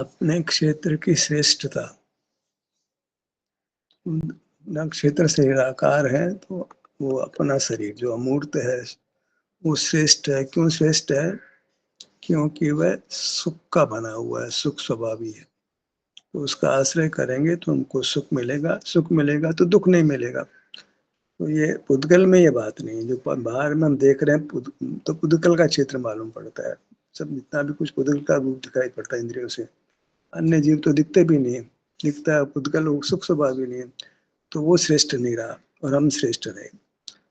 अपने क्षेत्र की श्रेष्ठता। अपना क्षेत्र शरीराकार है तो वो अपना शरीर जो अमूर्त है वो श्रेष्ठ है। क्यों श्रेष्ठ है? क्योंकि वह सुख का बना हुआ है, सुख स्वभावी है। तो उसका आश्रय करेंगे तो हमको सुख मिलेगा, सुख मिलेगा तो दुख नहीं मिलेगा। तो ये पुद्गल में ये बात नहीं है। जो बाहर में हम देख रहे हैं तो पुद्गल का क्षेत्र मालूम पड़ता है। सब जितना भी कुछ पुद्गल का रूप दिखाई पड़ता है इंद्रियों से। अन्य जीव तो दिखते भी नहीं है, दिखता है पुद्गल वो सुख स्वभावी नहीं है, तो वो श्रेष्ठ नहीं रहा और हम श्रेष्ठ रहे।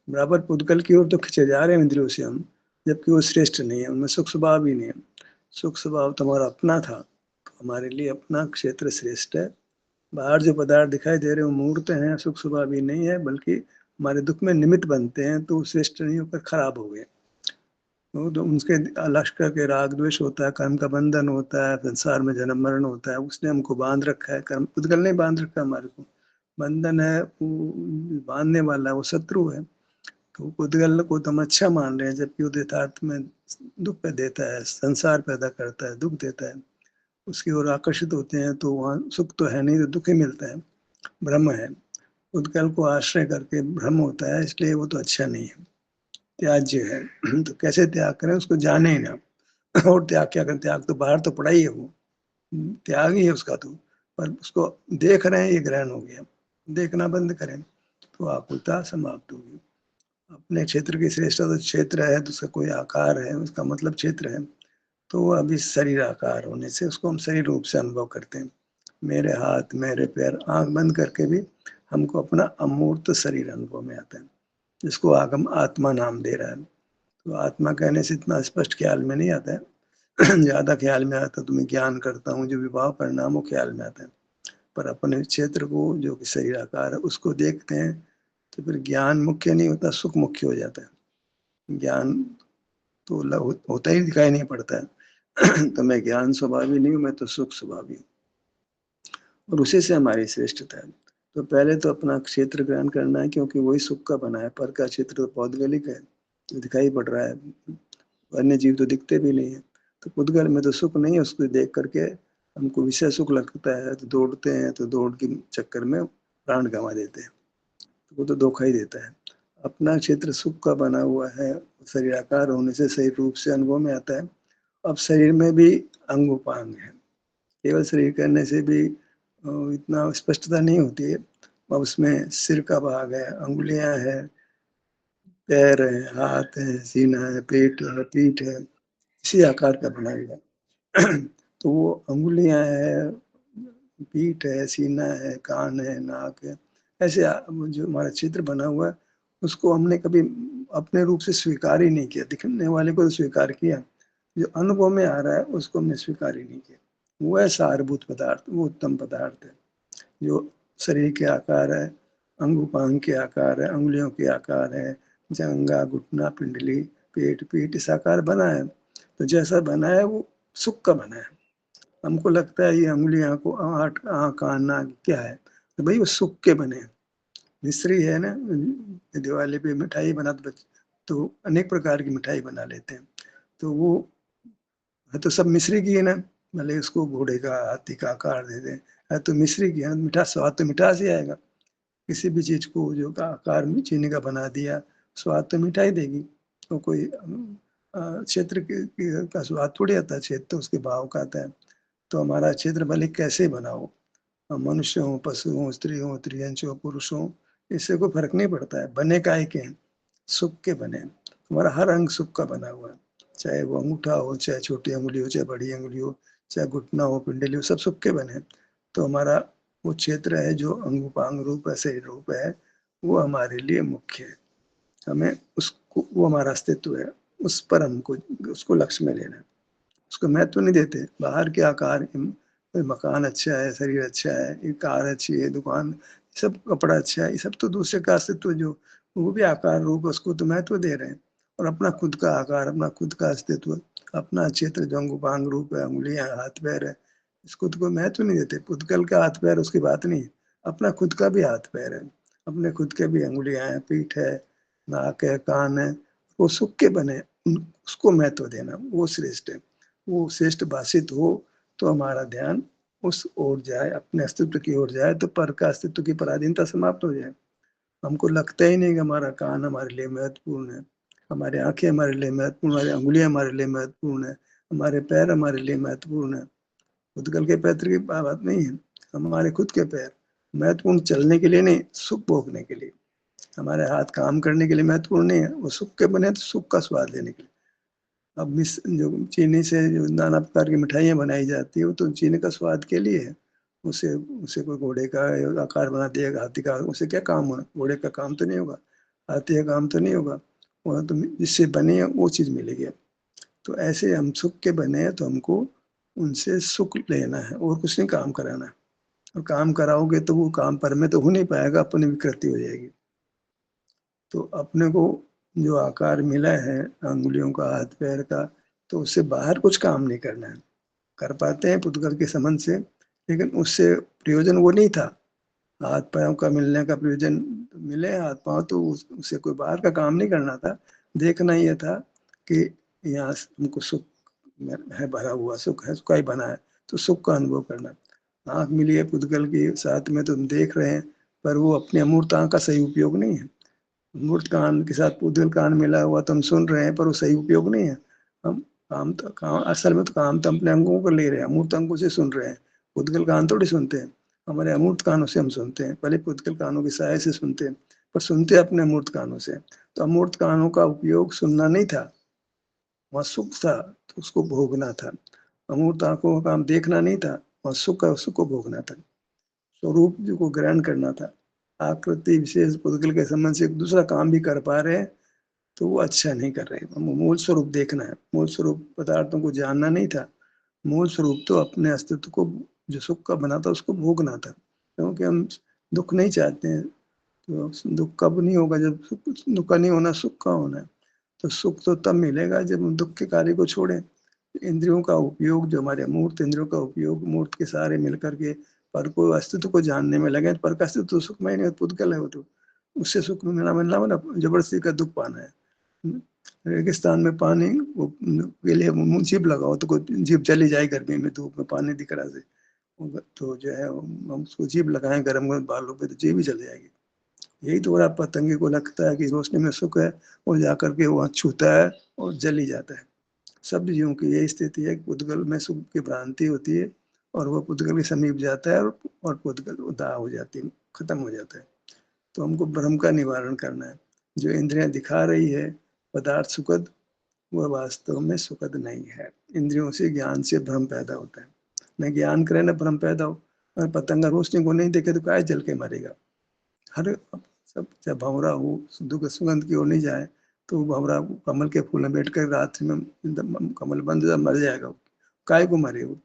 बराबर पुद्गल की ओर तो खिंचे जा रहे हैं इंद्रियों से हम, जबकि वो श्रेष्ठ नहीं है, उनमें सुख स्वभाव ही नहीं है। सुख स्वभाव तो हमारा अपना था, तो हमारे लिए अपना क्षेत्र श्रेष्ठ है। बाहर जो पदार्थ दिखाई दे रहे हैं वो मूर्त हैं, सुख स्वभावी नहीं है, बल्कि हमारे दुख में निमित्त बनते हैं, तो श्रेष्ठ नहीं होकर खराब हो गए। तो उनके लश्कर के राग द्वेष होता है, कर्म का बंधन होता है, संसार में जन्म मरण होता है, उसने हमको बांध रखा है। कर्म पुद्गल ने बांध रखा है हमारे को, बंधन है वो बांधने वाला, वो शत्रु है। तो पुद्गल को तो हम अच्छा मान रहे हैं, जबकि वो यथार्थ में दुख पे देता है, संसार पैदा करता है, दुख देता है। उसकी ओर आकर्षित होते हैं तो वहाँ सुख तो है नहीं, तो दुख ही मिलता है, भ्रम है। पुद्गल को आश्रय करके भ्रम होता है, इसलिए वो तो अच्छा नहीं है, त्याज्य है। तो कैसे त्याग करें उसको जाने ही ना। और त्याग क्या करें? त्याग तो बाहर तो पड़ा ही है, वो त्याग ही है उसका तो, पर उसको देख रहे हैं, ये ग्रहण हो गया। देखना बंद करें तो आकुलता समाप्त होगी। अपने क्षेत्र की श्रेष्ठता तो क्षेत्र है, तो उसका कोई आकार है, उसका मतलब क्षेत्र है। तो वो अभी शरीर आकार होने से उसको हम शरीर रूप से अनुभव करते हैं। मेरे हाथ, मेरे पैर, आंख बंद करके भी हमको अपना अमूर्त शरीर अनुभव में आता है, जिसको आगम आत्मा नाम दे रहा है। तो आत्मा कहने से इतना स्पष्ट ख्याल में नहीं आता है। ज्यादा ख्याल में आता है तो मैं ज्ञान करता हूँ, जो विभाव परिणाम वो ख्याल में आता है। पर अपने क्षेत्र को जो कि शरीर आकार है उसको देखते हैं तो फिर ज्ञान मुख्य नहीं होता, सुख मुख्य हो जाता है। ज्ञान तो होता ही दिखाई नहीं पड़ता है। तो मैं ज्ञान स्वभावी नहीं हूँ, मैं तो सुख स्वभावी हूँ, और उसी से हमारी श्रेष्ठता है। तो पहले तो अपना क्षेत्र ग्रहण करना है, क्योंकि वही सुख का बना है। पर का क्षेत्र तो पौद्गलिक है, जो दिखाई पड़ रहा है, अन्य जीव तो दिखते भी नहीं है। तो पुद्गल में तो सुख नहीं है, उसको देख करके हमको विषय सुख लगता है, तो दौड़ते हैं, तो दौड़ के चक्कर में प्राण गंवा देते हैं, तो वो तो धोखा ही देता है। अपना क्षेत्र सुख का बना हुआ है, शरीराकार होने से सही रूप से अनुभव में आता है। अब शरीर में भी अंग उपांग है, केवल शरीर करने से भी इतना स्पष्टता नहीं होती है। अब उसमें सिर का भाग है, अंगुलियां हैं, पैर है, हाथ है, सीना है, पेट है, पीठ है, इसी आकार का बना हुआ है। तो वो अंगुलियां है, पीठ है, सीना है, कान है, नाक है, ऐसे जो हमारा चित्र बना हुआ है उसको हमने कभी अपने रूप से स्वीकार ही नहीं किया। दिखने वाले को तो स्वीकार किया, जो अनुभव में आ रहा है उसको हमने स्वीकार ही नहीं किया। वो है सारभूत पदार्थ, वो उत्तम पदार्थ है, जो शरीर के आकार है, अंग उपांग के आकार है, उंगलियों के आकार है, जंगा, घुटना, पिंडली, पेट, पीठ इस आकार बना है। तो जैसा बना है वो सुख का बना है। हमको लगता है ये अंगुलियां को आठ आँख, कान, नाक क्या है, तो भाई वो सुख के बने हैं। मिश्री है ना, दिवाली पे मिठाई बना तो अनेक प्रकार की मिठाई बना लेते हैं, तो वो है तो सब मिश्री की है ना। भले उसको घोड़े का, हाथी का आकार दे दें, है तो मिश्री की है, मीठा स्वाद तो मिठास ही आएगा। किसी भी चीज को जो का आकार में चीनी का बना दिया, स्वाद तो मीठा ही देगी। तो कोई क्षेत्र का स्वाद थोड़ी आता है, क्षेत्र तो उसके भाव का आता है। तो हमारा क्षेत्र भले कैसे बना हो, मनुष्य हो, पशु हो, स्त्री हो, त्रियंश हो, पुरुष हो, इससे कोई फर्क नहीं पड़ता है, बने काय के हैं, सुख के बने। हमारा हर अंग सुख का बना हुआ है, चाहे वो अंगूठा हो, चाहे छोटी अंगुली हो, चाहे बड़ी अंगुली हो, चाहे घुटना हो, पिंडली हो, सब सुख के बने। तो हमारा वो क्षेत्र है जो अंगुपांग रूप है, शरीर रूप है, वो हमारे लिए मुख्य है। हमें उसको, वो हमारा अस्तित्व है, उस पर हमको उसको लक्ष्य में लेना है। उसको महत्व नहीं देते। बाहर के आकार, कोई मकान अच्छा है, शरीर अच्छा है, ये कार अच्छी है, दुकान, सब कपड़ा अच्छा है, ये सब तो दूसरे का अस्तित्व, जो वो भी आकार रूप उसको तो महत्व दे रहे हैं। और अपना खुद का आकार, अपना खुद का अस्तित्व, अपना क्षेत्र जो अंगुपांग रूप है, उंगलियां, हाथ पैर है, इसको तो कोई महत्व नहीं देते। पुद्गल का हाथ पैर उसकी बात नहीं है, अपना खुद का भी हाथ पैर है, अपने खुद के भी अंगुलियां हैं, पीठ है, नाक है, कान है, वो सुख के बने, उसको महत्व देना वो श्रेष्ठ है। वो श्रेष्ठ भाषित हो तो हमारा ध्यान उस ओर जाए, अपने अस्तित्व की ओर जाए, तो पर का अस्तित्व की पराधीनता समाप्त हो जाए। हमको लगता ही नहीं कि हमारा कान हमारे लिए महत्वपूर्ण है, हमारी आँखें हमारे लिए महत्वपूर्ण, हमारी उँगलियाँ हमारे लिए महत्वपूर्ण है, हमारे पैर हमारे लिए महत्वपूर्ण है। भूतकाल के पैर की बात नहीं है, हमारे खुद के पैर महत्वपूर्ण चलने के लिए नहीं, सुख भोगने के लिए। हमारे हाथ काम करने के लिए महत्वपूर्ण नहीं है, वो सुख के बने हैं तो सुख का स्वाद लेने के लिए। अब जो चीनी से जो नाना प्रकार की मिठाइयाँ बनाई जाती है, वो तो चीनी का स्वाद के लिए है। उसे उसे कोई घोड़े का आकार बना दिया, हाथी का, उसे क्या काम होना? घोड़े का काम तो नहीं होगा, हाथी का काम तो नहीं होगा। वहाँ तो जिससे बनी है वो चीज़ मिलेगी। तो ऐसे हम सुख के बने हैं, तो हमको उनसे सुख लेना है और कुछ नहीं काम कराना है। और काम कराओगे तो वो काम पर में तो हो नहीं पाएगा, अपनी विकृति हो जाएगी। तो अपने को जो आकार मिला है अंगुलियों का, हाथ पैर का, तो उससे बाहर कुछ काम नहीं करना है। कर पाते हैं पुद्गल के संबंध से, लेकिन उससे प्रयोजन वो नहीं था। हाथ पैरों का मिलने का प्रयोजन, मिले हाथ पाँव तो उससे कोई बाहर का काम नहीं करना था। देखना ये था कि यहाँ हमको सुख है, भरा हुआ सुख है, सुख ही बना है, तो सुख का अनुभव करना। आँख मिली है पुद्गल के साथ में, तो हम देख रहे हैं, पर वो अपनी अमूर्त आँख का सही उपयोग नहीं है। मूर्त कान के साथ पुद्गल कान मिला हुआ, तो हम सुन रहे हैं, पर वो सही उपयोग नहीं है। हम काम असल में तो काम तो अपने अंगों को ले रहे हैं, अमूर्त अंगों से सुन रहे हैं। पुद्गल कान थोड़ी सुनते हैं, हमारे अमूर्त कानों से हम सुनते हैं। पहले पुद्गल कानों की सहायता से सुनते हैं, पर सुनते अपने अमूर्त कानों से। तो अमूर्त कानों का उपयोग सुनना नहीं था, वहाँ सुख था, तो उसको भोगना था। अमूर्त आंखों का काम देखना नहीं था, वहाँ सुख को भोगना था। स्वरूप जी को ग्रहण करना था। आकृति विशेष पुद्गल के संबंध से एक दूसरा काम भी कर पा रहे हैं, तो वो अच्छा नहीं कर रहे हैं। हमको मूल स्वरूप देखना है, मूल स्वरूप पदार्थों को जानना नहीं था। मूल स्वरूप तो अपने अस्तित्व को, जो सुख का बना था, उसको भोगना था। क्योंकि हम दुःख नहीं चाहते हैं, तो दुःख कब नहीं होगा? जब दुःख का नहीं होना, सुख का होना है। तो सुख तो तब मिलेगा जब हम दुःख के कार्य को छोड़ें। इंद्रियों का उपयोग, जो हमारे अमूर्त इंद्रियों का उपयोग, मूर्त के सारे मिलकर के पर को अस्तित्व को जानने में लगे, पर का अस्तित्व तो सुखमय नहीं, पुद्गल है वो तो। उससे सुख मिलना मतलब जबरदस्ती का दुःख पाना है। रेगिस्तान में पानी वो के लिए जीभ लगाओ तो कोई जीभ जली जाए, गर्मी में धूप में पानी दिख रहा से, तो जो है हम उसको जीभ लगाएं गर्म गर्म बालों पे, तो जीभ ही जल जाएगी। यही तो बड़ा पतंगे को लगता है कि रोशनी में सुख है, वो जाकर के वहाँ छूता है और जल ही जाता है। सब जीवों की यही स्थिति है कि पुद्गल में सुख की भ्रांति होती है, और वो पुद्गल के समीप जाता है, और पुद्गल दाह हो जाती है, खत्म हो जाता है। तो हमको भ्रम का निवारण करना है। जो इंद्रियां दिखा रही है पदार्थ सुखद, वह वास्तव में सुखद नहीं है। इंद्रियों से ज्ञान से भ्रम पैदा होता है। न ज्ञान करे न भ्रम पैदा हो। अगर पतंगा रोशनी को नहीं देखे तो काय जल के मरेगा। हर सब जब भंवरा हो दुख सुगंध की ओर नहीं जाए, तो भंवरा कमल के फूल में बैठ कर रात में एकदम कमल बंद मर जाएगा। काय को मरे वो?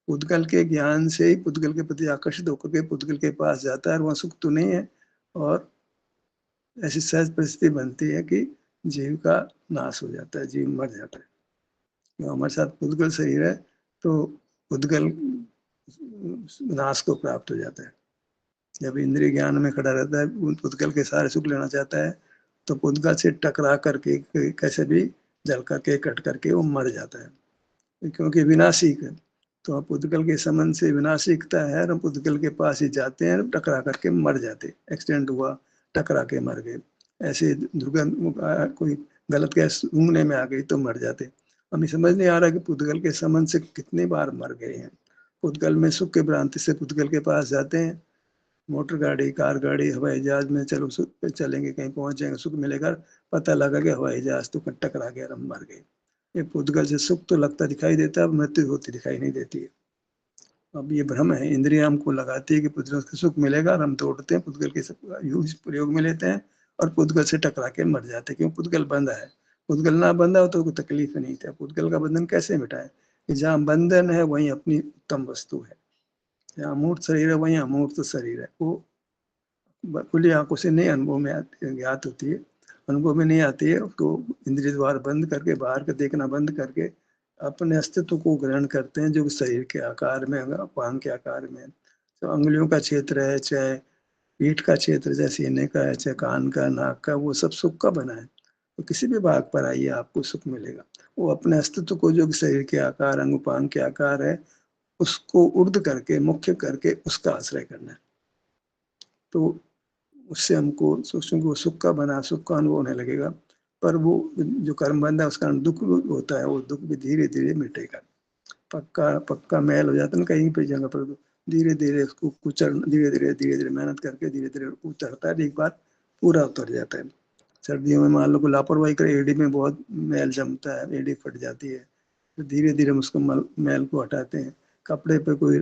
पुद्गल के ज्ञान से ही पुद्गल के प्रति आकर्षित होकर के पुद्गल के पास जाता है, और वहाँ सुख तो नहीं है। और ऐसी सहज परिस्थिति बनती है कि जीव का नाश हो जाता है, जीव मर जाता है। जो हमारे साथ पुद्गल शरीर है, तो पुद्गल नाश को प्राप्त हो जाता है। जब इंद्रिय ज्ञान में खड़ा रहता है, पुद्गल के सारे सुख लेना चाहता है, तो पुद्गल से टकरा करके कैसे भी जल करके कट करके वो मर जाता है, क्योंकि विनाशिक है। तो हम पुद्गल के संबंध से विनाशिकता है, और हम पुद्गल के पास ही जाते हैं, टकरा करके मर जाते। एक्सीडेंट हुआ, टकरा के मर गए। ऐसे दुर्गंध कोई गलत गैस सूंघने में आ गई तो मर जाते। हमें समझ नहीं आ रहा कि पुद्गल के संबंध से कितनी बार मर गए हैं। पुद्गल में सुख के भ्रांति से पुद्गल के पास जाते हैं, मोटर गाड़ी, कार गाड़ी, हवाई जहाज में चलो सुख पे चलेंगे, कहीं पहुंच जाएंगे, सुख मिलेगा। पता लगा कि हवाई जहाज तो टकरा गया, हम मर गए। ये पुद्गल से सुख तो लगता दिखाई देता है, मृत्यु होती दिखाई नहीं देती है। अब ये भ्रम है, इंद्रिया हमको लगाती है कि पुद्गल से सुख मिलेगा, और हम दौड़ते हैं पुद्गल के यूज प्रयोग में लेते हैं, और पुद्गल से टकरा के मर जाते हैं। क्यों? पुद्गल बंधा है। पुद्गल ना बंधा हो तो कोई तकलीफ नहीं था। पुद्गल का बंधन कैसे मिटाए? जहाँ बंधन है वहीं अपनी उत्तम वस्तु है। जहाँ अमूर्त शरीर है वहीं अमूर्त शरीर है। वो खुली आंखों से नहीं अनुभव में ज्ञात होती है, अनुभव में नहीं आती है। उसको इंद्रिय द्वार बंद करके, बाहर का देखना बंद करके अपने अस्तित्व को ग्रहण करते हैं, जो शरीर के आकार में, पांग के आकार में। तो अंगुलियों का क्षेत्र है, चाहे पीठ का क्षेत्र, चाहे सीने का है, चाहे कान का, नाक का, वो सब सुख का बना है। तो किसी भी भाग पर आइए आपको सुख मिलेगा। वो अपने अस्तित्व को, जो शरीर के आकार, अंग उपांग के आकार है, उसको उर्ध करके, मुख्य करके उसका आश्रय करना है। तो उससे हमको सोचें कि वो सुख का बना, सुख का अनुभव होने लगेगा। पर वो जो कर्म बंधा है उसका दुख होता है, वो दुख भी धीरे धीरे मिटेगा। पक्का पक्का मैल हो जाता है ना कहीं पे जगह पर, धीरे धीरे उसको कुचल, धीरे धीरे मेहनत करके धीरे धीरे उतरता है, एक बार पूरा उतर जाता है। सर्दियों में मान लो को लापरवाही करे, एड़ी में बहुत मैल जमता है, एड़ी फट जाती है, तो धीरे धीरे हम उसको मैल को हटाते हैं। कपड़े पे कोई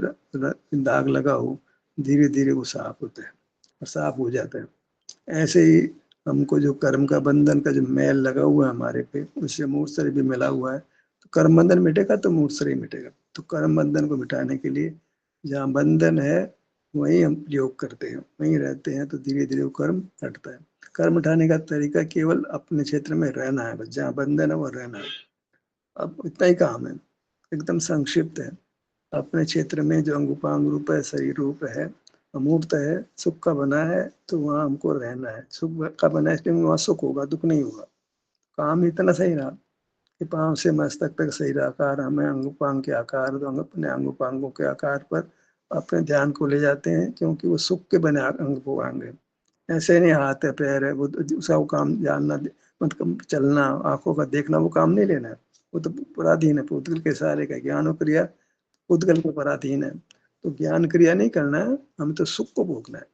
दाग लगा हो, धीरे धीरे वो साफ होता है और साफ हो जाता है। ऐसे ही हमको जो कर्म का बंधन का जो मैल लगा हुआ है हमारे पे, उससे मूर्त शरीर भी मिला हुआ है, तो कर्म बंधन मिटेगा तो मूर्त शरीर मिटेगा। तो कर्म बंधन को मिटाने के लिए जहाँ बंधन है वहीं हम योग करते हैं, वहीं रहते हैं, तो धीरे धीरे वो कर्म हटता है। कर्म हटाने का तरीका केवल अपने क्षेत्र में रहना है, बस जहाँ बंधन है वो रहना है। अब इतना ही काम है, एकदम संक्षिप्त है। अपने क्षेत्र में जो अंगुपांग रूप है, शरीर रूप है, अमूर्त है, सुख का बना है, तो वहाँ हमको रहना है। सुख का बना है इसलिए वहाँ सुख होगा, दुख नहीं होगा। काम इतना सही रहा कि पांव से मस्तक तक शरीर आकार, हमें अंगुपांग के आकार, तो हम अपने अंगुपांगों के आकार पर अपने ध्यान को ले जाते हैं, क्योंकि वो सुख के बने अंगुपांग है। ऐसे नहीं हाथ है पैर है, वो उसका वो काम जानना, मतलब चलना, आंखों का देखना, वो काम नहीं लेना है। वो तो पराधीन है, पुद्गल के सारे का ज्ञान और क्रिया पुद्गल के पराधीन है। तो ज्ञान क्रिया नहीं करना है, हमें तो सुख को भोगना है।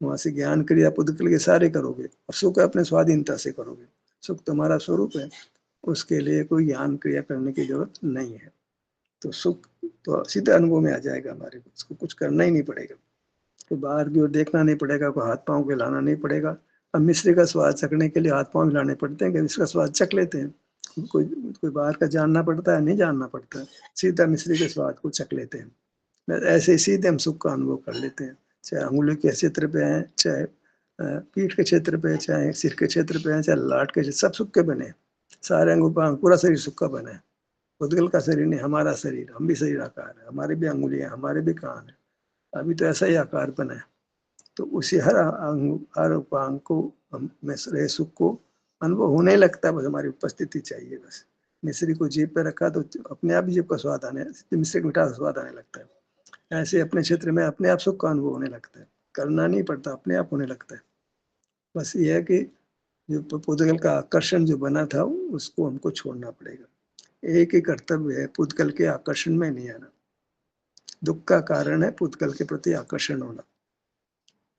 वहां से ज्ञान क्रिया पुद्गल के सारे करोगे और सुख अपने स्वाधीनता से करोगे। सुख तुम्हारा स्वरूप है, उसके लिए कोई ज्ञान क्रिया करने की जरूरत नहीं है। तो सुख तो सीधे अनुभव में आ जाएगा हमारे को, उसको कुछ करना ही नहीं पड़ेगा। तो बाहर की ओर देखना नहीं पड़ेगा, कोई हाथ पांव हिलाना नहीं पड़ेगा। अब मिश्री का स्वाद चखने के लिए हाथ पांव हिलाने पड़ते हैं कि इसका स्वाद चख लेते हैं। कोई कोई बाहर का जानना पड़ता है, नहीं जानना पड़ता है, सीधा मिश्री के स्वाद को चख लेते हैं। ऐसे ही सीधे हम सुख का अनुभव कर लेते हैं, चाहे अंगुली के क्षेत्र पे है, चाहे पीठ के क्षेत्र पे, चाहे सिर के क्षेत्र पे है, चाहे लाट के क्षेत्र, सब सुख के बने हैं। सारे अंग उपांग, पूरा शरीर सुख का बना है। उद्गल का शरीर नहीं, हमारा शरीर, हम भी शरीर आकार है, हमारे भी अंगुलियां, हमारे भी कान है, अभी तो ऐसा ही आकार बना है। तो उसी हर अंग, हर उपांग को हम में रहे सुख को अनुभव होने लगता है, बस हमारी उपस्थिति चाहिए। बस मिश्री को जीभ पे रखा तो अपने आप जीभ का स्वाद आने, मिश्री का मीठा स्वाद आने लगता है। ऐसे अपने क्षेत्र में अपने आप सुख का अनुभव होने लगता है, करना नहीं पड़ता, अपने आप होने लगता है। बस ये है कि जो पुद्गल का आकर्षण जो बना था उसको हमको छोड़ना पड़ेगा। एक ही कर्तव्य है, पुद्गल के आकर्षण में नहीं आना। दुख का कारण है पुद्गल के प्रति आकर्षण होना।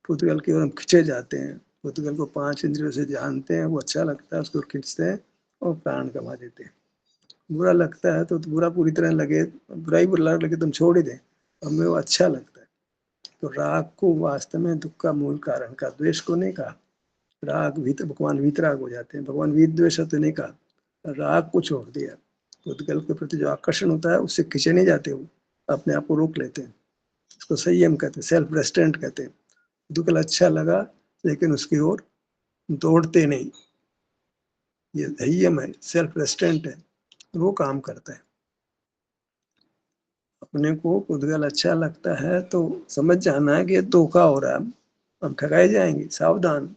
पुद्गल की ओर हम खिंचे जाते हैं, पुद्गल को 5 इंद्रियों से जानते हैं, वो अच्छा लगता है उसको खींचते हैं और प्राण गंवा देते हैं। बुरा लगता है तो बुरा पूरी तरह लगे, बुरा ही बुरा लगे तुम छोड़ ही दें, हमें वो अच्छा लगता है। तो राग को वास्तव में दुख का मूल कारण का, द्वेष को नहीं कहा। राग भगवान वीतराग हो जाते हैं, भगवान वीत द्वेष तो नहीं कहा, राग को छोड़ दिया। पुद्गल के प्रति जो आकर्षण होता है उससे खींचे नहीं जाते, वो अपने आप को रोक लेते हैं। इसको संयम कहते हैं, सेल्फ रेस्ट्रेंट कहते हैं। दुगल अच्छा लगा लेकिन उसकी ओर दौड़ते नहीं, ये संयम है, सेल्फ रेस्ट्रेंट है, वो काम करता है। अपने को पुद्गल अच्छा लगता है तो समझ जाना है कि धोखा हो रहा है, हम ठगाए जाएंगे, सावधान।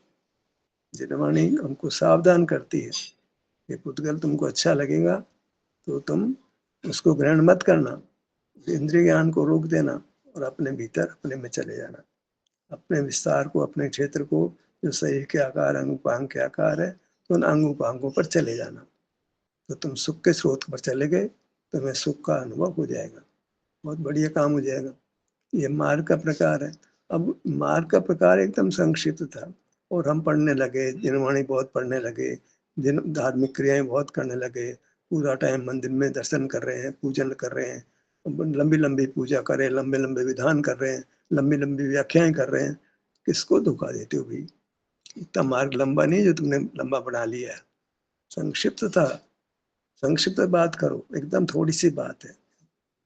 जिनवाणी हमको सावधान करती है कि पुद्गल तुमको अच्छा लगेगा तो तुम उसको ग्रहण मत करना, इंद्रिय ज्ञान को रोक देना और अपने भीतर अपने में चले जाना। अपने विस्तार को, अपने क्षेत्र को, जो शरीर के आकार, अंग उपांग के आकार है, तो उन अंग उपांगों पर चले जाना। तो तुम सुख के स्रोत पर चले गए, तुम्हें सुख का अनुभव हो जाएगा, बहुत बढ़िया काम हो जाएगा। ये मार्ग का प्रकार है। अब मार्ग का प्रकार एकदम संक्षिप्त था और हम पढ़ने लगे, दिनवाणी बहुत पढ़ने लगे, दिन धार्मिक क्रियाएं बहुत करने लगे, पूरा टाइम मंदिर में दर्शन कर रहे हैं, पूजन कर रहे हैं, लंबी लंबी पूजा कर रहे हैं, लंबे लंबे विधान कर रहे हैं, लंबी लंबी व्याख्याएं कर रहे हैं। किसको धोखा देते हो भाई? इतना मार्ग लंबा नहीं जो तुमने लंबा बना लिया है, संक्षिप्त था। संक्षिप्त बात करो, एकदम थोड़ी सी बात है,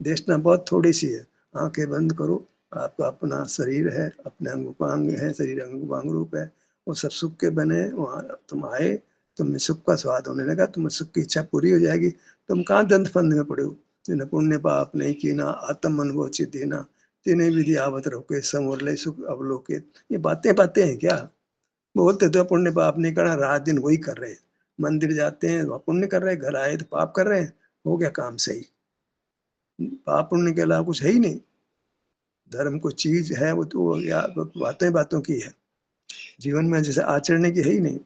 देखना बहुत थोड़ी सी है। आंखें बंद करो, आपका अपना शरीर है, अपने अंग उपांग है, शरीर अंग उपांग रूप है, वो सब सुख के बने। वहां तुम आए, तुम्हें सुख का स्वाद होने लगा, तुम्हें सुख की इच्छा पूरी हो जाएगी। तुम कहाँ दंत फंद में पड़े हो? जिन्हें पुण्य पाप नहीं कीना, आत्म अनुभव देना, तिन्हें विधि आवत रोके, समर ले सुख अवलोके। ये बातें बातें हैं क्या? बोलते तो पुण्य पाप नहीं करना, रात दिन वही कर रहे हैं। मंदिर जाते हैं वहाँ पुण्य कर रहे हैं, घर आए तो पाप कर रहे हैं, हो गया काम सही। पाप पुण्य के अलावा कुछ है ही नहीं। धर्म कोई चीज है वो तो या बातें बातों की है, जीवन में जैसे आचरण की है ही नहीं।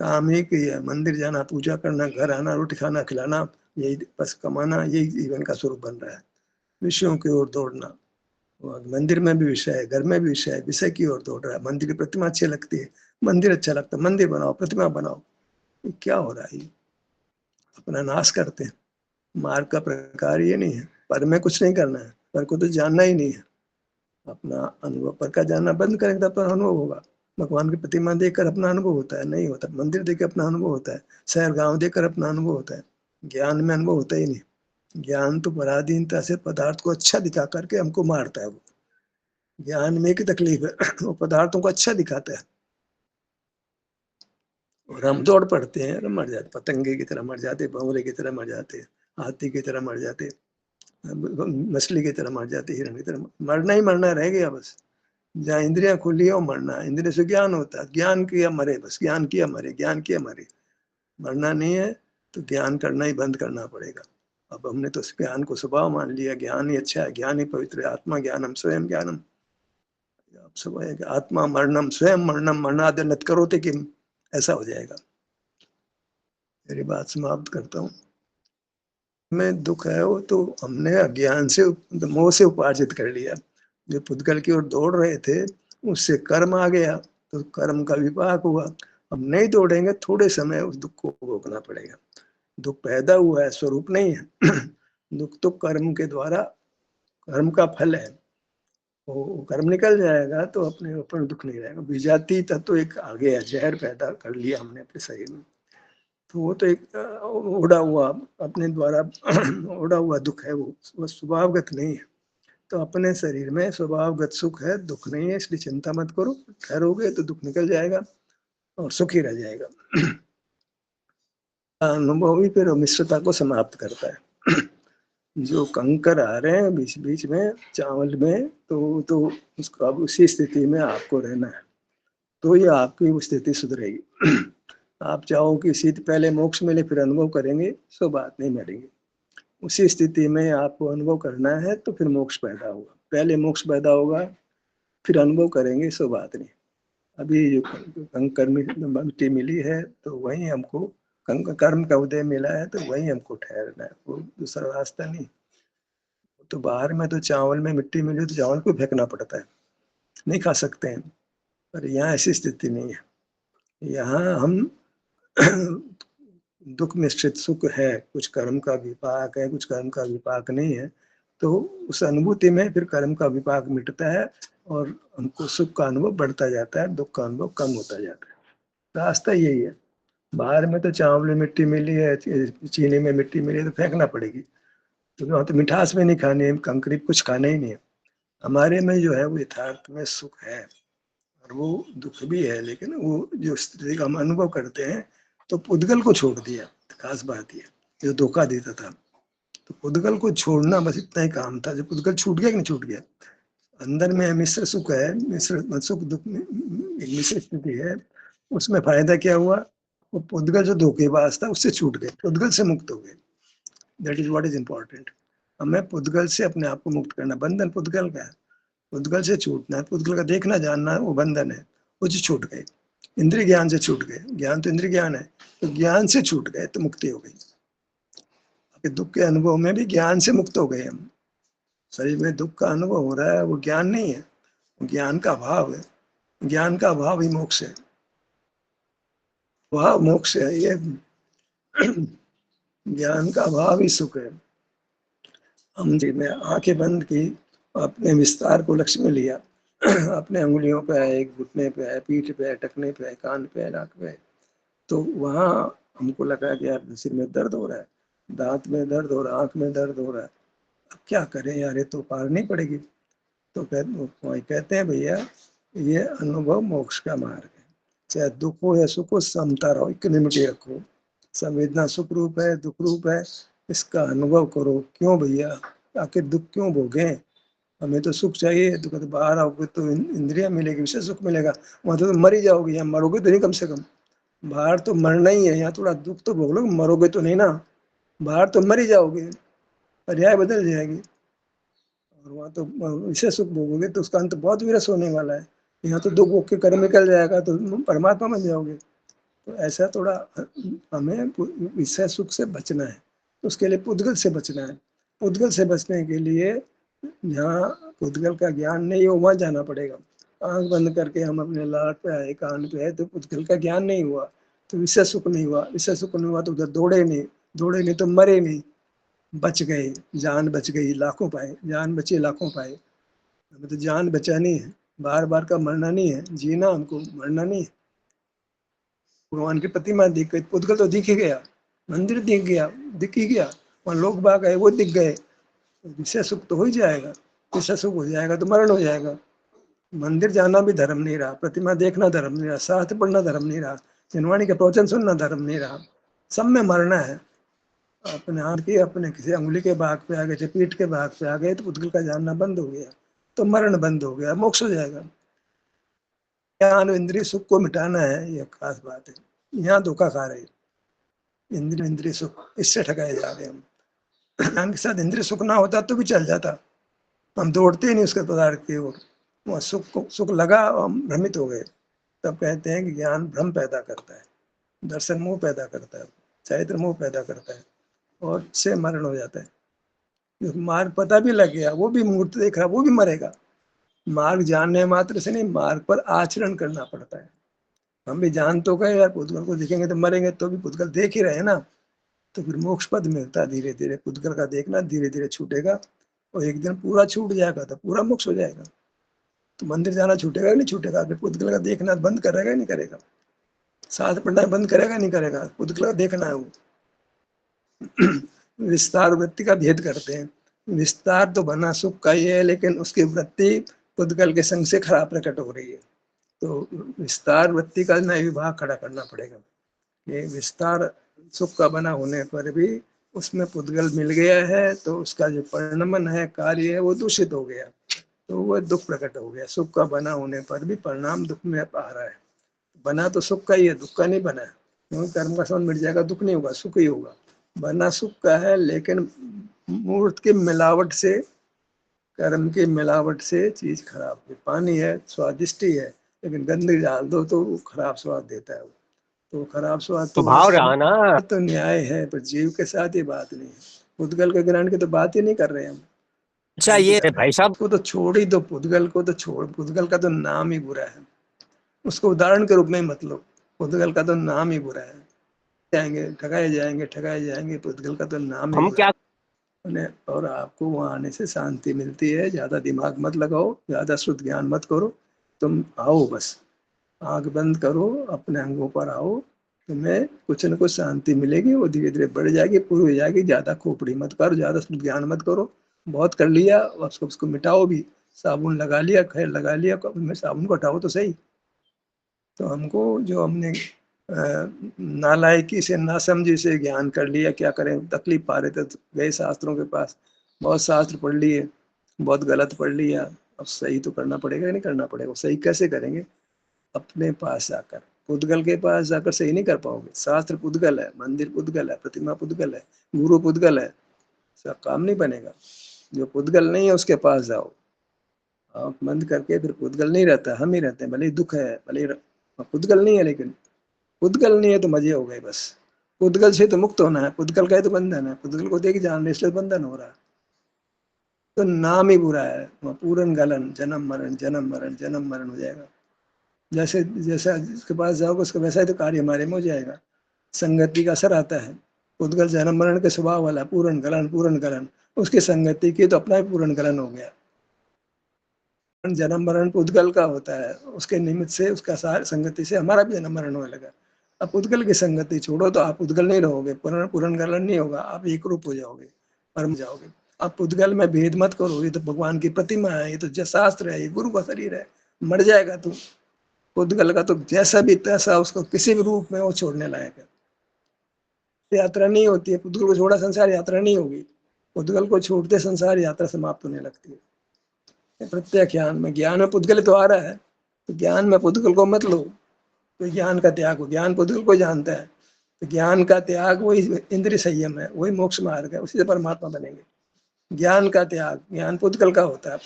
काम एक ही है, मंदिर जाना, पूजा करना, घर आना, रोटी खाना खिलाना, यही बस कमाना, यही जीवन का स्वरूप बन रहा है। विषयों की ओर दौड़ना, और मंदिर में भी विषय है, घर में भी विषय है, विषय की ओर दौड़ रहा है। मंदिर की प्रतिमा अच्छी लगती है, मंदिर अच्छा लगता है, मंदिर बनाओ, प्रतिमा बनाओ। ये क्या हो रहा है? ये अपना नाश करते हैं। मार्ग का प्रकार ये नहीं है, पर में कुछ नहीं करना है, पर को तो जानना ही नहीं है। अपना अनुभव पर का जानना बंद करेंगे तब तो अनुभव होगा। भगवान की प्रतिमा देखकर अपना अनुभव होता है? नहीं होता। मंदिर देख अपना अनुभव होता है, शहर गांव देखकर अपना अनुभव होता है। ज्ञान में अनुभव होता ही नहीं। ज्ञान तो पराधीनता से पदार्थ को अच्छा दिखा करके हमको मारता है। वो ज्ञान में एक ही तकलीफ है, वो पदार्थों को अच्छा दिखाता है और हम दौड़ पड़ते हैं, और मर जाते, पतंगे की तरह मर जाते, भंवरे की तरह मर जाते, हाथी की तरह मर जाते, मछली की तरह मर जाते, हिरण की तरह। मरना ही मरना रह गया बस। जहाँ इंद्रियां खुली हो मरना, इंद्रिय से ज्ञान होता है, ज्ञान किया मरे, बस ज्ञान किया मरे, ज्ञान किया मरे। मरना नहीं है तो ज्ञान करना ही बंद करना पड़ेगा। अब हमने तो ज्ञान को स्वभाव मान लिया, ज्ञान ही अच्छा है, ज्ञान ही पवित्र है, आत्मा ज्ञानम स्वयं ज्ञानम। आप सब आत्मा मरणम स्वयं मरणम मरणादि करोते किम, ऐसा हो जाएगा। मेरी बात समाप्त करता हूँ। में दुख है वो तो हमने अज्ञान से, मोह से उपार्जित कर लिया। जो पुद्गल की ओर दौड़ रहे थे, उससे कर्म आ गया, तो कर्म का विपाक हुआ। अब नहीं दौड़ेंगे, थोड़े समय उस दुख को भोगना पड़ेगा। दुख पैदा हुआ है, स्वरूप नहीं है। दुख तो कर्म के द्वारा, कर्म का फल है। वो कर्म निकल जाएगा तो अपने ऊपर दुख नहीं रहेगा। विजाति तत्व एक आ गया, जहर पैदा कर लिया हमने अपने शरीर में, तो वो तो एक ओढ़ा हुआ, अपने द्वारा ओढ़ा हुआ दुख है। वो स्वभावगत नहीं है। तो अपने शरीर में स्वभावगत सुख है, दुख नहीं है, इसलिए चिंता मत करो। ठहरोगे तो दुख निकल जाएगा और सुखी रह जाएगा। अनुभव ही फिर मिश्रता को समाप्त करता है। जो कंकर आ रहे हैं बीच बीच में चावल में, तो उसको अब उसी स्थिति में आपको रहना है, तो ये आपकी वो स्थिति सुधरेगी। आप चाहो कि शीत पहले मोक्ष मिले फिर अनुभव करेंगे, सो बात नहीं मरेंगे। उसी स्थिति में आपको अनुभव करना है तो फिर मोक्ष पैदा होगा। पहले मोक्ष पैदा होगा फिर अनुभव करेंगे, सो बात नहीं। अभी जो कंकर मिट्टी मिली है तो वही हमको कर्म का उदय मिला है, तो वही हमको ठहरना है, वो दूसरा रास्ता नहीं। तो बाहर में तो चावल में मिट्टी मिली तो चावल को फेंकना पड़ता है, नहीं खा सकते हैं। पर यहाँ ऐसी स्थिति नहीं है। यहाँ हम दुख मिश्रित सुख है, कुछ कर्म का विपाक है, कुछ कर्म का विपाक नहीं है। तो उस अनुभूति में फिर कर्म का विपाक मिटता है और हमको सुख का अनुभव बढ़ता जाता है, दुख का अनुभव कम होता जाता है। रास्ता यही है। बाहर में तो चावल में मिट्टी मिली है, चीनी में मिट्टी मिली है, तो फेंकना पड़ेगी। तो वहाँ तो मिठास में नहीं खानी है, कंकरी कुछ खाना ही नहीं है। हमारे में जो है वो यथार्थ में सुख है और वो दुख भी है, लेकिन वो जो स्थिति का हम अनुभव करते हैं, तो पुद्गल को छोड़ दिया। खास बात ये जो धोखा देता था, तो पुद्गल को छोड़ना बस इतना ही काम था। जो पुद्गल छूट गया कि नहीं छूट गया, अंदर में मिश्र सुख है, मिश्र सुख दुख में एक मिश्र स्थिति है। उसमें फायदा क्या हुआ, वो पुद्गल जो धोखेबाज था उससे छूट गए, पुद्गल से मुक्त हो गए। That is what is important. हमें पुद्गल से अपने आप को मुक्त करना। बंधन पुद्गल का है, पुद्गल से छूटना है, पुद्गल का देखना जानना है, वो बंधन है। वो जो छूट गए, इंद्रिय ज्ञान से छूट गए, ज्ञान तो इंद्रिय ज्ञान है, तो ज्ञान से छूट गए तो मुक्ति हो गई। दुख के अनुभव में भी ज्ञान से मुक्त हो गए हम। शरीर में दुख का अनुभव हो रहा है, वो ज्ञान नहीं है, वो ज्ञान का अभाव है। ज्ञान का अभाव ही मोक्ष है, वह मोक्ष है। ये ज्ञान का अभाव ही सुख है। हम जी में आंखें बंद की, अपने विस्तार को लक्ष्य में लिया। अपने अंगुलियों पे है, एक घुटने पे है, पीठ पे है, टखने पे है, कान पे है, नाक पे है। तो वहाँ हमको लगा कि यार सिर में दर्द हो रहा है, दांत में दर्द हो रहा है, आंख में दर्द हो रहा है, अब क्या करें यार, ये तो पार नहीं पड़ेगी। तो कहते हैं भैया ये अनुभव मोक्ष का मार्ग है। चाहे दुख हो या सुख हो, समता रहो, इक्विनिमिटी रखो। संवेदना सुख रूप है, दुख रूप है, इसका अनुभव करो। क्यों भैया, आखिर दुख क्यों भोगे? हमें तो सुख चाहिए। तो कहते बाहर आओगे तो इंद्रिया मिलेगी, विषय सुख मिलेगा, वहां तो मर ही जाओगे। यहाँ मरोगे तो नहीं, कम से कम बाहर तो मरना ही है, यहाँ थोड़ा दुख तो भोग लो, मरोगे तो नहीं ना, बाहर तो मर ही जाओगे। पर्याय बदल जाएगी। और वहाँ तो विषय सुख भोगोगे तो उसका अंत बहुत विरस होने वाला है। यहाँ तो दुख भोग के कर्म निकल जाएगा तो तुम परमात्मा बन जाओगे। तो ऐसा थोड़ा हमें विषय सुख से बचना है, तो उसके लिए पुद्गल से बचना है। पुद्गल से बचने के लिए जहाँ पुद्गल का ज्ञान नहीं हो वहाँ जाना पड़ेगा। आंख बंद करके हम अपने लाट पे आए, कान पे आए, तो पुद्गल का ज्ञान नहीं हुआ, तो विषय सुख नहीं हुआ। विषय सुख नहीं हुआ तो उधर दौड़े नहीं तो मरे नहीं, बच गए, जान बच गई, लाखों पाए, जान बची लाखों पाए। हमें तो जान बचानी है, बार बार का मरना नहीं है, जीना हमको, मरना नहीं है। भगवान की प्रतिमा दिख गई, पुद्गल तो दिख ही गया, मंदिर दिख ही गया, वहाँ लोग बाग आए वो दिख गए, विषय सुख तो हो ही जाएगा। विषय सुख हो जाएगा तो मरण हो जाएगा। मंदिर जाना भी धर्म नहीं रहा, प्रतिमा देखना धर्म नहीं रहा, शास्त्र पढ़ना धर्म नहीं रहा, जनवाणी का प्रवचन सुनना धर्म नहीं रहा। सब में मरना है। अपने हाथ की अपने किसी अंगुली के भाग पे आ गए, पीठ के भाग पे आ गए तो पुद्गल का जानना बंद हो गया, तो मरण बंद हो गया, मोक्ष हो जाएगा। ज्ञान इंद्रिय सुख को मिटाना है, ये खास बात है। यहाँ धोखा खा रहे, इंद्रिय सुख, इससे ठगाए जा रहे हम। ज्ञान के साथ इंद्रिय सुख ना होता तो भी चल जाता, हम दौड़ते ही नहीं उसके पदार्थ की ओर। वहाँ सुख लगा, हम भ्रमित हो गए। तब कहते हैं कि ज्ञान भ्रम पैदा करता है, दर्शन मोह पैदा करता है, चरित्र मोह पैदा करता है, और से मरण हो जाता है। मार्ग पता भी लग गया, वो भी मूर्त देख रहा, वो भी मरेगा। मार्ग जानने मात्र से नहीं, मार्ग पर आचरण करना पड़ता है। हम भी जान तो गए यार पुद्गल को दिखेंगे तो मरेंगे, तो भी पुद्गल देख ही रहे ना, तो फिर मोक्ष पद मिलता है धीरे धीरे। पुद्गल का देखना धीरे धीरे छूटेगा, और एक दिन पूरा छूट जाएगा तो पूरा मोक्ष हो जाएगा। तो मंदिर जाना छूटेगा नहीं छूटेगा, फिर पुद्गल का देखना बंद करेगा नहीं करेगा, साथ पढ़ना बंद करेगा नहीं करेगा, पुद्गल का देखना है वो। विस्तार वृत्ति का भेद करते हैं। विस्तार तो बना सुख का ही है, लेकिन उसकी वृत्ति पुद्गल के संग से खराब प्रकट हो रही है, तो विस्तार वृत्ति का नया विभाग खड़ा करना पड़ेगा। ये विस्तार सुख का बना होने पर भी उसमें पुद्गल मिल गया है, तो उसका जो परिणमन है, कार्य है, वो दूषित हो गया, तो वह दुख प्रकट हो गया। सुख का बना होने पर भी परिणाम दुख में आ रहा है। बना तो सुख का ही है, दुख का नहीं बना है। क्योंकि कर्म का संबंध मिट जाएगा, दुख नहीं होगा, सुख ही होगा। बना सुख का है, लेकिन मूर्त की मिलावट से, कर्म की मिलावट से चीज खराब है। पानी है, स्वादिष्ट ही है, लेकिन गंदगी डाल दो तो वो खराब स्वाद देता है। तो खराब स्वाद तो तो भाव रहा ना। तो न्याय है, पर जीव के साथ ये बात नहीं है। पुद्गल के ग्रहण की तो बात ही नहीं कर रहे हम। अच्छा ये भाई साहब, उसको तो छोड़ ही दो, पुद्गल को तो छोड़, पुद्गल का तो नाम ही बुरा है, उसको उदाहरण के रूप में मत लो। पुद्गल का तो नाम ही बुरा है, जाएंगे ठगाए जाएंगे, ठगाए जाएंगे, पुद्गल का तो नाम ही हम बुरा क्या है। और आपको वहाँ आने से शांति मिलती है। ज्यादा दिमाग मत लगाओ, ज्यादा शुद्ध ज्ञान मत करो, तुम आओ बस, आंख बंद करो, अपने अंगों पर आओ, तुम्हें कुछ न कुछ शांति मिलेगी, वो धीरे धीरे बढ़ जाएगी, पूरी हो जाएगी। ज्यादा खोपड़ी मत करो, ज्यादा शुद्ध ज्ञान मत करो, बहुत कर लिया, उसको मिटाओ भी। साबुन लगा लिया, खैर लगा लिया, साबुन को हटाओ तो सही। तो हमको जो हमने नालायकी से, नासमझी से ज्ञान कर लिया, क्या करें, तकलीफ पा रहे थे तो गए शास्त्रों के पास, बहुत शास्त्र पढ़ लिए, बहुत गलत पढ़ लिया, अब सही तो करना पड़ेगा, नहीं करना पड़ेगा। सही कैसे करेंगे? अपने पास जाकर, पुद्गल के पास जाकर सही नहीं कर पाओगे। शास्त्र पुद्गल है, मंदिर पुद्गल है, प्रतिमा पुद्गल है, गुरु पुद्गल है, सब काम नहीं बनेगा। जो पुद्गल नहीं है उसके पास जाओ, आँख बंद करके, फिर पुद्गल नहीं रहता, हम ही रहते हैं। भले ही दुख है, भले ही पुद्गल नहीं है, लेकिन पुद्गल नहीं है तो मजे हो गए बस। पुद्गल से तो मुक्त होना है, पुद्गल का ही तो बंधन है, पुद्गल को देख जान इसलिए बंधन हो रहा है। तो नाम ही बुरा है, वहाँ पूरन गलन, जन्म मरण जन्म मरण जन्म मरण हो जाएगा। जैसे जैसा जिसके पास जाओगे उसका वैसा ही तो कार्य हमारे में हो जाएगा। संगति का असर आता है। पुद्गल जन्म मरण के स्वभाव वाला, पूरन गलन, उसकी संगति की तो अपना ही पूरन गलन हो गया। जन्म मरण पुद्गल का होता है, उसके निमित्त से, उसका संगति से हमारा भी जन्म मरण होने लगा। अब पुद्गल की संगति छोड़ो तो आप पुद्गल नहीं रहोगे, पूर्ण गलन नहीं होगा, आप एक रूप हो जाओगे, परम जाओगे। आप पुद्गल में भेद मत करो, ये तो भगवान की प्रतिमा है, ये तो शास्त्र है, ये गुरु का शरीर है, मर जाएगा तू। पुद्गल का तो जैसा भी तैसा, उसको किसी भी रूप में वो छोड़ने लायक है। यात्रा नहीं होती है, पुद्गल को छोड़ा संसार यात्रा नहीं होगी, पुद्गल को छोड़ते संसार यात्रा समाप्त होने लगती है। प्रत्यक्ष ज्ञान में पुद्गल तो आ रहा है, तो ज्ञान में पुद्गल को मत लो, तो ज्ञान का त्याग हो। ज्ञान पुद्गल को जानता है, तो ज्ञान का त्याग वही इंद्रिय संयम है, वही मोक्ष मार्ग है, उसी से परमात्मा बनेंगे। ज्ञान का त्याग, ज्ञान पुद्गल का होता है,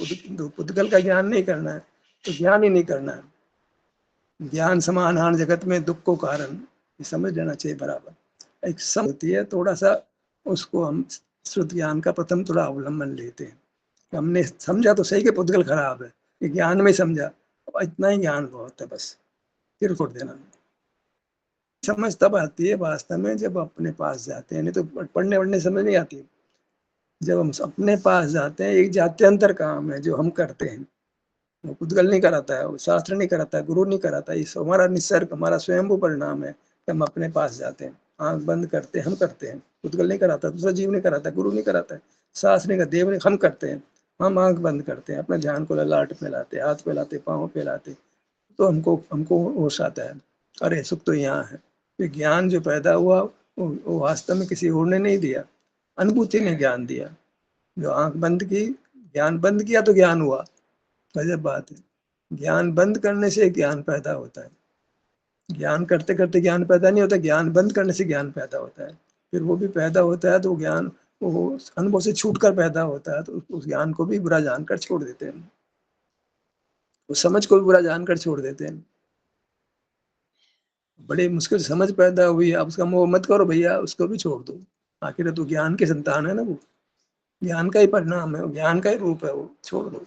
पुद्गल का ज्ञान नहीं करना है तो ज्ञान ही नहीं करना है। ज्ञान समाधान जगत में दुख को कारण, ये समझ लेना चाहिए बराबर। एक होती है, थोड़ा सा उसको हम श्रुत ज्ञान का प्रथम थोड़ा अवलंबन लेते हैं। हमने समझा तो सही कि पुद्गल खराब है, ये ज्ञान में समझा, इतना ही ज्ञान बहुत है, बस फिर छोड़ देना। समझ तब आती है वास्तव में जब अपने पास जाते हैं, नहीं तो पढ़ने वढ़ने समझ नहीं आती। जब हम अपने पास जाते हैं, एक जात्यंतर काम है जो हम करते हैं, वो पुद्गल नहीं कराता है, वो शास्त्र नहीं कराता है, गुरु नहीं कराता है, ये हमारा निसर्ग, हमारा स्वयंभू परिणाम है कि हम अपने पास जाते हैं, आंख बंद करते हैं, हम करते हैं। पुद्गल नहीं कराता, दूसरा जीव नहीं कराता, गुरु नहीं कराता है, शास्त्र नहीं कराता, देव नहीं, हम करते हैं। हम आंख बंद करते हैं, अपने ध्यान को ललाट पे लाते, हाथ पे लाते, पाँव पे लाते, तो हमको हमको होश आता है, अरे सुख तो यहाँ है। ये ज्ञान जो पैदा हुआ वो वास्तव में किसी और ने नहीं दिया, अनुभूति ने ज्ञान दिया। जो आंख बंद की, ज्ञान बंद किया तो ज्ञान हुआ, गजब बात है। ज्ञान बंद करने से ज्ञान पैदा होता है, ज्ञान करते करते ज्ञान पैदा नहीं होता, ज्ञान बंद करने से ज्ञान पैदा होता है। फिर वो भी पैदा होता है तो ज्ञान वो अनुभव से छूट कर पैदा होता है, तो उस ज्ञान को भी बुरा जानकर छोड़ देते हैं, उस समझ को भी बुरा जानकर छोड़ देते हैं। बड़ी मुश्किल से समझ पैदा हुई, आप उसका मोह मत करो भैया, उसको भी छोड़ दो, आखिर तो ज्ञान की संतान है ना, वो ज्ञान का ही परिणाम है, ज्ञान का ही रूप है, वो छोड़ दो।